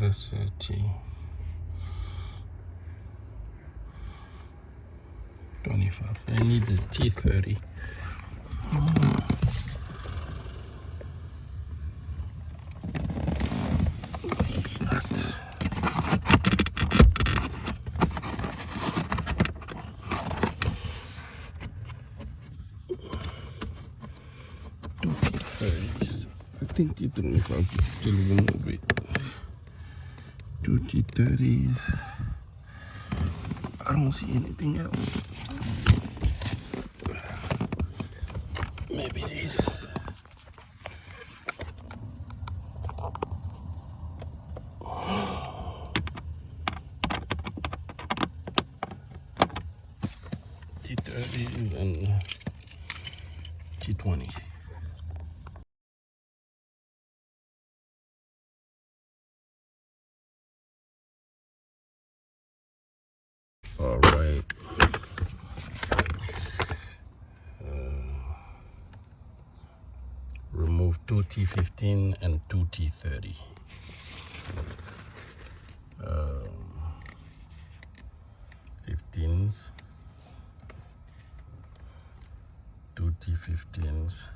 That's a T. 25. I need the T30. I think T25 to remove it. 2 T30s. I don't see anything else. Maybe this. T30s and T20. All right. Remove 2 T15 and 2 T30. 15s, 2 T15s,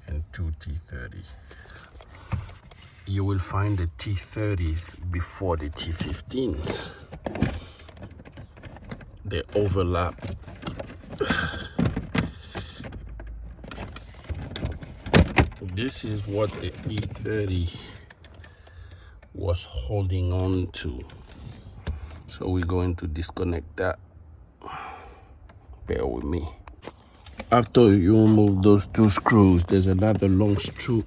and 2 T30. You will find the T30s before the T15s. They overlap. This is what the E30 was holding on to. So we're going to disconnect that. Bear with me. After you remove those two screws, there's another long screw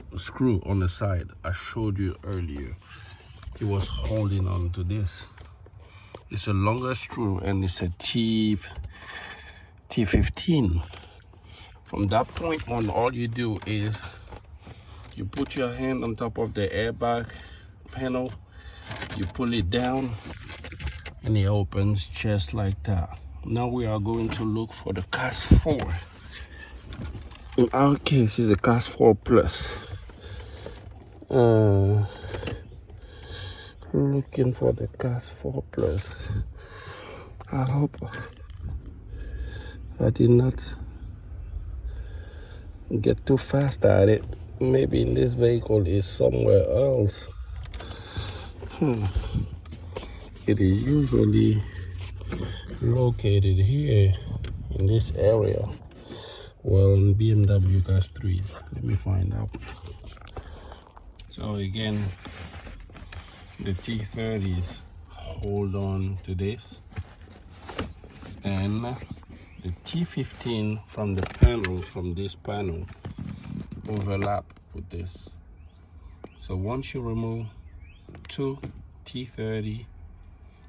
on the side. I showed you earlier. It was holding on to this. It's a longer screw and it's a T15. From that point on, all you do is you put your hand on top of the airbag panel, you pull it down, and it opens just like that. Now we are going to look for the CAS4. In our case, it's a CAS4 Plus. Looking for the CAS4 Plus. I hope I did not get too fast at it. Maybe in this vehicle is somewhere else. It is usually located here in this area. Well, in BMW CAS3s. Let me find out. So again, the T30s hold on to this, and the T15 from the panel, from this panel, overlap with this. So once you remove 2 T30,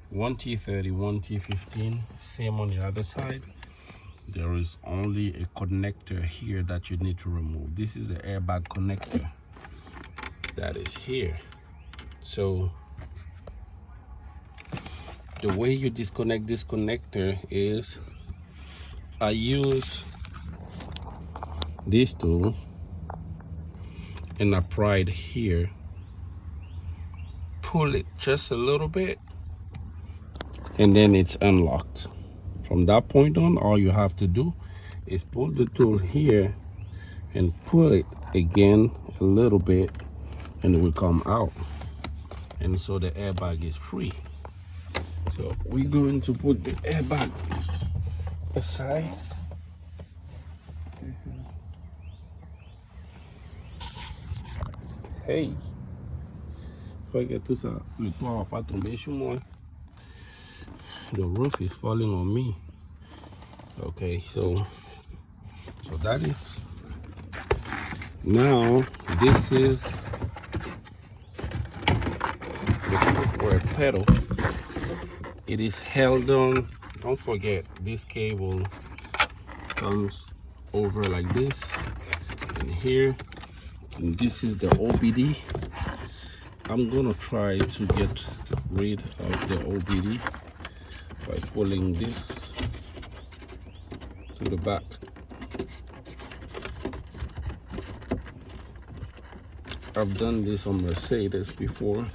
1 T30, 1 T15, same on the other side, there is only a connector here that you need to remove. This is the airbag connector that is here. So the way you disconnect this connector is I use this tool and I pry it here, pull it just a little bit, and then it's unlocked. From that point on, all you have to do is pull the tool here and pull it again a little bit, and it will come out. And so the airbag is free. So we're going to put the airbag aside. Hey, forget to say, le toit va pas tomber sur moi. The roof is falling on me. Okay, so that is, now this is the footwear pedal. It is held on. Don't forget, this cable comes over like this, and here, and this is the OBD. I'm gonna try to get rid of the OBD by pulling this to the back. I've done this on Mercedes before.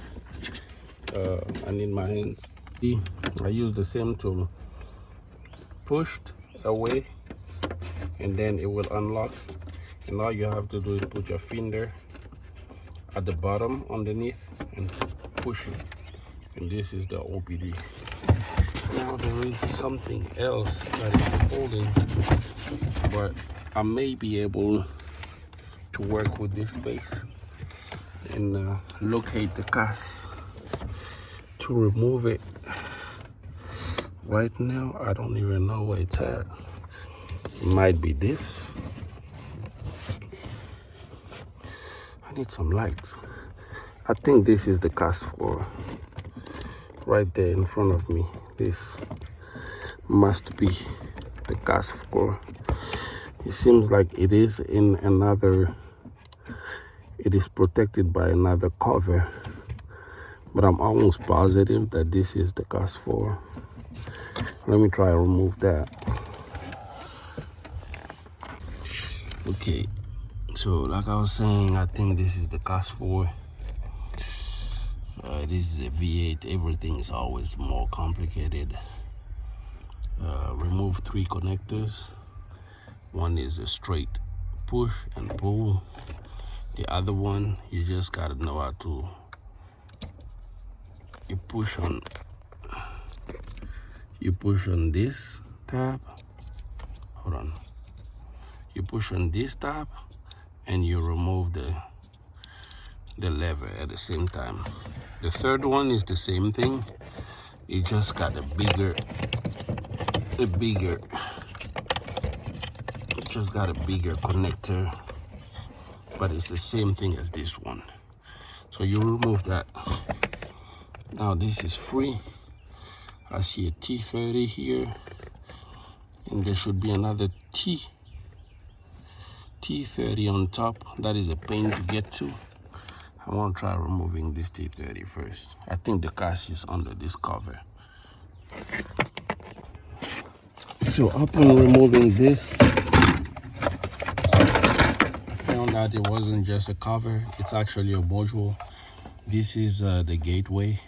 And in my hands, I use the same tool. Pushed away, and then it will unlock. And all you have to do is put your finger at the bottom underneath and push it. And this is the OBD. Now there is something else that is holding, but I may be able to work with this space and locate the CAS to remove it. Right now, I don't even know where it's at. It might be this. I need some lights. I think this is the CAS4 right there in front of me. This must be the CAS4. It seems like it is in another, it is protected by another cover, but I'm almost positive that this is the CAS4. Let me try to remove that. Okay, so like I was saying, I think this is the CAS4. This is a V8. Everything is always more complicated. Remove 3 connectors. One is a straight push and pull. The other one, you just gotta know how to, you push on this tab. Hold on. You push on this tab and you remove the lever at the same time. The third one is the same thing. It just got a bigger connector, but it's the same thing as this one. So you remove that. Now this is free. I see a T30 here, and there should be another T30 on top. That is a pain to get to. I want to try removing this T30 first. I think the CAS is under this cover. So upon removing this, I found out it wasn't just a cover, it's actually a module. This is the gateway.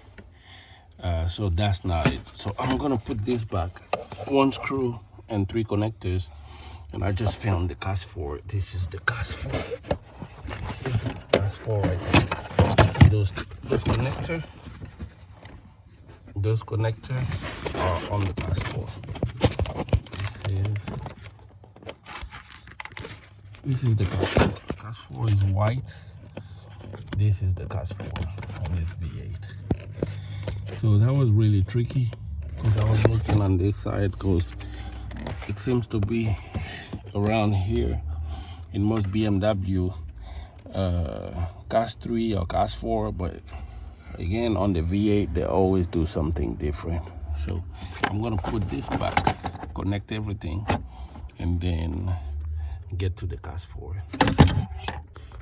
So that's not it. So I'm gonna put this back. 1 screw and 3 connectors. And I just found the CAS4. This is the CAS4. This is the CAS4 right here. Those connectors are on the CAS4. This is the CAS4. CAS4 is white. This is the CAS4 on this V8. So that was really tricky because I was looking on this side because it seems to be around here in most BMW CAS3 or CAS4, but again on the V8 they always do something different. So I'm gonna put this back, connect everything, and then get to the CAS4.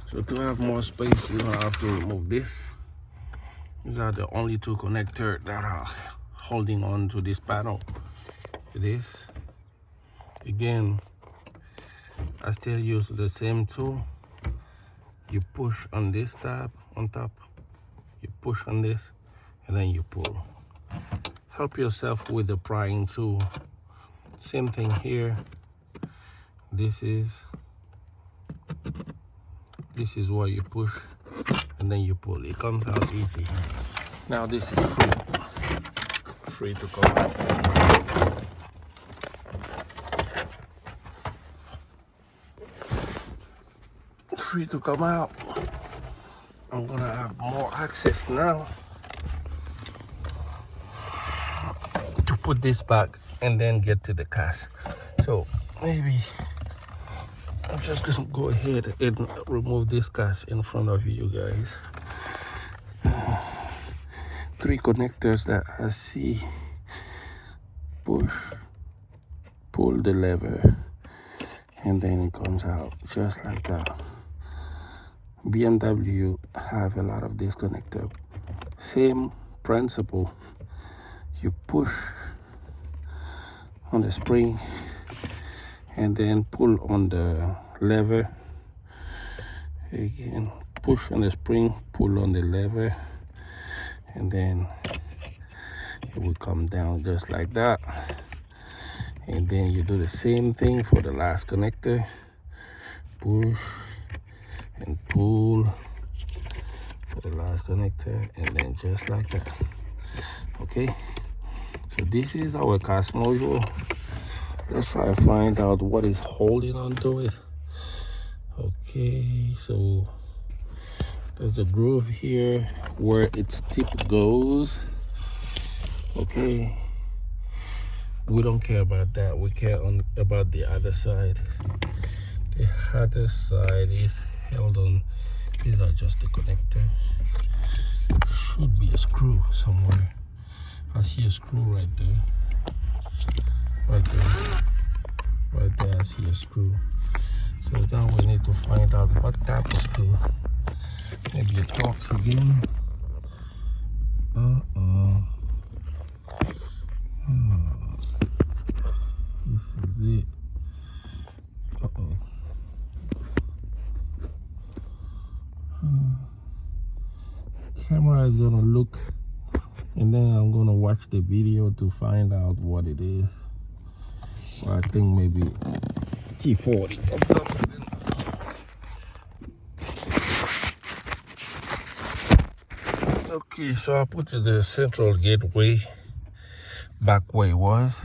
So to have more space, you're gonna have to remove this. These are the only 2 connectors that are holding on to this panel. This, again, I still use the same tool. You push on this tab on top, you push on this, and then you pull. Help yourself with the prying tool. Same thing here. This is where you push and then you pull. It comes out easy. Now this is free to come out. Free to come out. I'm gonna have more access now to put this back and then get to the CAS. So maybe I'm just gonna go ahead and remove this CAS in front of you guys. 3 connectors that I see. Push, pull the lever, and then it comes out just like that. BMW have a lot of this connector. Same principle. You push on the spring and then pull on the lever. Again, push on the spring, pull on the lever, and then it will come down just like that. And then you do the same thing for the last connector. Push and pull for the last connector, and then just like that. Okay, so this is our CAS module. Let's try to find out what is holding on to it. Okay, so there's a groove here where its tip goes. Okay, we don't care about that. We care about the other side. The other side is held on. These are just the connector. Should be a screw somewhere. I see a screw right there. Right there. Right there, I see a screw. So now we need to find out what type of screw. Maybe it talks again. This is it. Camera is gonna look, and then I'm gonna watch the video to find out what it is. Well, I think maybe T40 or something. Okay, so I put the central gateway back where it was,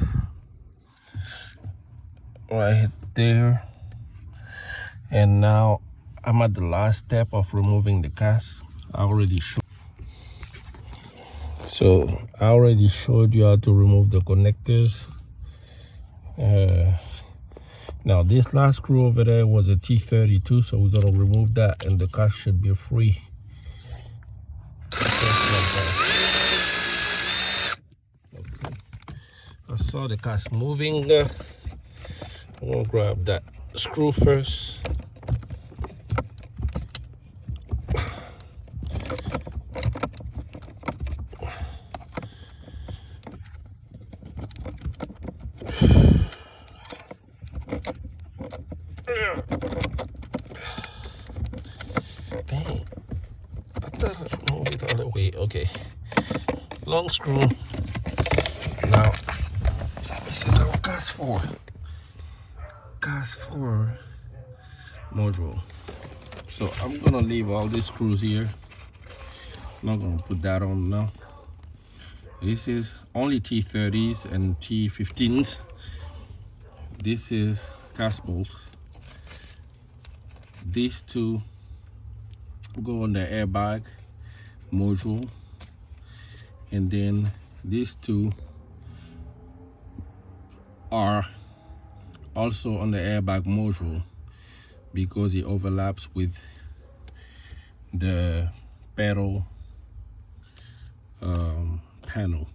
right there. And now I'm at the last step of removing the CAS. I already showed. So I already showed you how to remove the connectors. Now this last screw over there was a T32, so we're gonna remove that, and the CAS should be free. Okay. I saw the CAS moving. I'm gonna grab that screw first. Dang, I thought I moved it all the way. Okay, long screw. Now this is our CAS4 module. So I'm gonna leave all these screws here. I'm not gonna put that on now. This is only T30s and T15s. This is CAS bolt. These two go on the airbag module, and then these two are also on the airbag module because it overlaps with the pedal panel.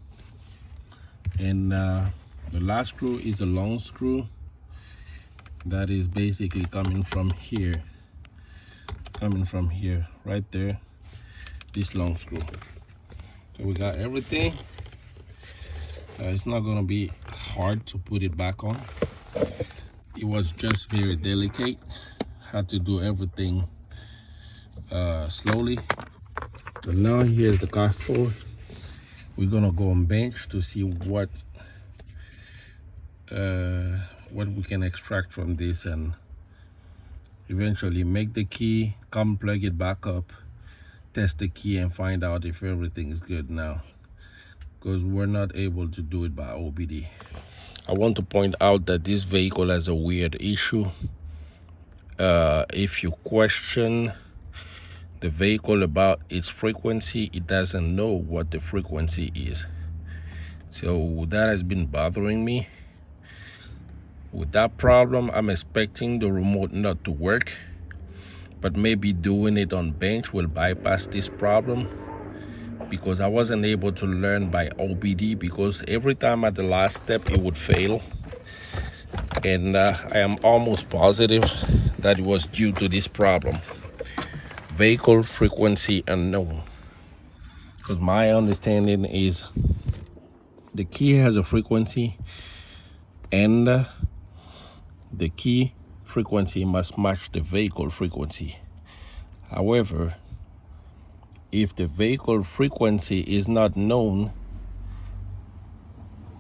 And the last screw is a long screw that is basically coming from here right there, this long screw. So we got everything. It's not gonna be hard to put it back on. It was just very delicate. Had to do everything slowly. So now here's the CAS4. We're gonna go on bench to see what we can extract from this, and eventually make the key, come plug it back up, test the key, and find out if everything is good now, because we're not able to do it by OBD. I want to point out that this vehicle has a weird issue. If you question the vehicle about its frequency, it doesn't know what the frequency is. So that has been bothering me. With that problem, I'm expecting the remote not to work, but maybe doing it on bench will bypass this problem, because I wasn't able to learn by OBD, because every time at the last step it would fail. And I am almost positive that it was due to this problem. Vehicle frequency unknown. Because my understanding is the key has a frequency, and the key frequency must match the vehicle frequency. However, if the vehicle frequency is not known,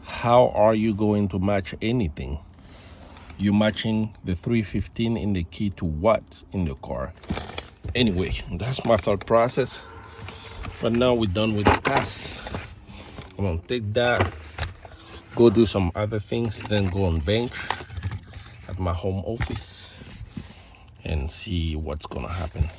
how are you going to match anything? You're matching the 315 in the key to what in the car? Anyway, that's my thought process. But now we're done with the CAS. I'm gonna take that, go do some other things, then go on bench at my home office and see what's gonna happen.